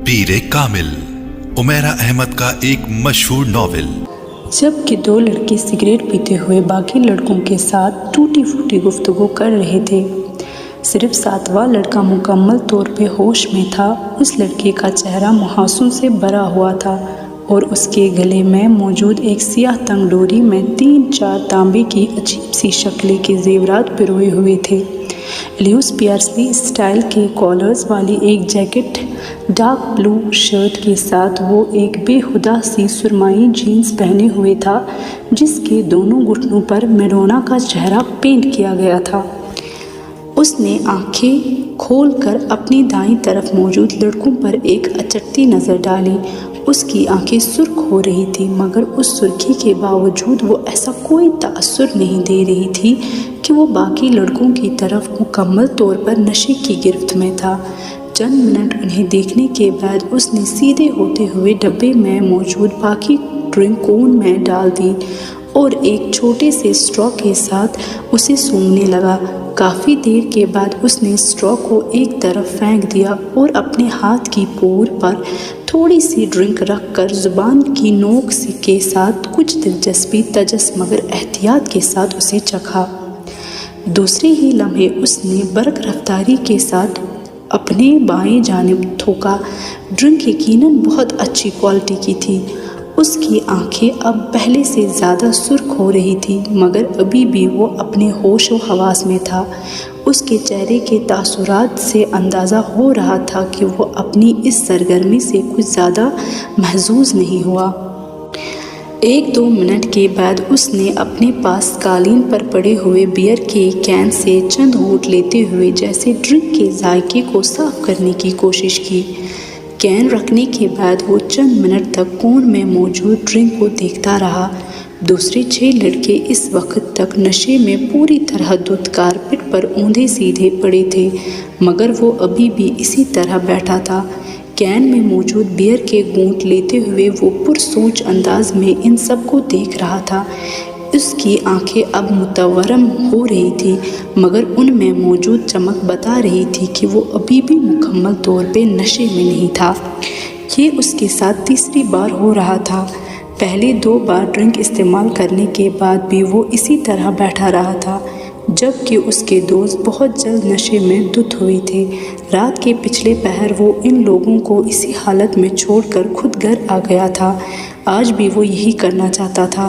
पीरे कामिल, Umaira Ahmad का एक मशहूर नॉवेल। जबकि दो लड़के सिगरेट पीते हुए बाकी लड़कों के साथ टूटी फूटी गुफ्तगू कर रहे थे। सिर्फ सातवां लड़का मुकम्मल तौर पे होश में था। उस लड़के का चेहरा मुहासों से भरा हुआ था और उसके गले में मौजूद एक सियाह तंग डोरी में 3-4 तांबे की अजीब सी शक्ल के जेवरात पिरोए हुए थे। ल्यूस पियर्सली स्टाइल के कॉलर्स वाली एक जैकेट, डार्क ब्लू शर्ट के साथ वो एक बेहुदा सी सुरमाई जीन्स पहने हुए था जिसके दोनों घुटनों पर मैडोना का चेहरा पेंट किया गया था। उसने आंखें खोलकर अपनी दाईं तरफ मौजूद लड़कों पर एक अचटती नज़र डाली। उसकी आंखें सुर्ख हो रही थी मगर उस सुर्खी के बावजूद वो ऐसा कोई तासुर नहीं दे रही थी कि वो बाकी लड़कों की तरफ मुकम्मल तौर पर नशे की गिरफ्त में था। चंद मिनट उन्हें देखने के बाद उसने सीधे होते हुए डब्बे में मौजूद बाकी ड्रिंक कोन में डाल दी और एक छोटे से स्ट्रॉ के साथ उसे सूंघने लगा। काफ़ी देर के बाद उसने स्ट्रॉ को एक तरफ फेंक दिया और अपने हाथ की पोर पर थोड़ी सी ड्रिंक रखकर ज़ुबान की नोक के साथ कुछ दिलचस्पी तजस मगर एहतियात के साथ उसे चखा। दूसरे ही लम्हे उसने बरक रफ्तारी के साथ अपने बाएं जानिब थूका। ड्रिंक यकीनन बहुत अच्छी क्वालिटी की थी। उसकी आंखें अब पहले से ज़्यादा सुर्ख हो रही थी मगर अभी भी वो अपने होश व हवास में था। उसके चेहरे के तासुरात से अंदाज़ा हो रहा था कि वो अपनी इस सरगर्मी से कुछ ज़्यादा महजूज नहीं हुआ। 1-2 मिनट के बाद उसने अपने पास कालीन पर पड़े हुए बियर के कैन से चंद घूंट लेते हुए जैसे ड्रिंक के जायके को साफ करने की कोशिश की। कैन रखने के बाद वो चंद मिनट तक कोन में मौजूद ड्रिंक को देखता रहा। दूसरे 6 लड़के इस वक्त तक नशे में पूरी तरह धुत कारपेट पर औंधे सीधे पड़े थे मगर वो अभी भी इसी तरह बैठा था। कैन में मौजूद बियर के घूंट लेते हुए वो पुरसोच अंदाज में इन सब को देख रहा था। उसकी आंखें अब मुतवरम हो रही थी मगर उनमें मौजूद चमक बता रही थी कि वो अभी भी मुकम्मल तौर पे नशे में नहीं था। ये उसके साथ तीसरी बार हो रहा था। पहले 2 बार ड्रिंक इस्तेमाल करने के बाद भी वो इसी तरह बैठा रहा था जबकि उसके दोस्त बहुत जल्द नशे में धुत हुए थे। रात के पिछले पहर वो इन लोगों को इसी हालत में छोड़कर खुद घर आ गया था। आज भी वो यही करना चाहता था।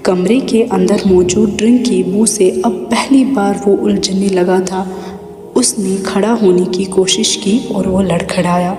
कमरे के अंदर मौजूद ड्रिंक की बू से अब पहली बार वो उलझने लगा था। उसने खड़ा होने की कोशिश की और वो लड़खड़ाया।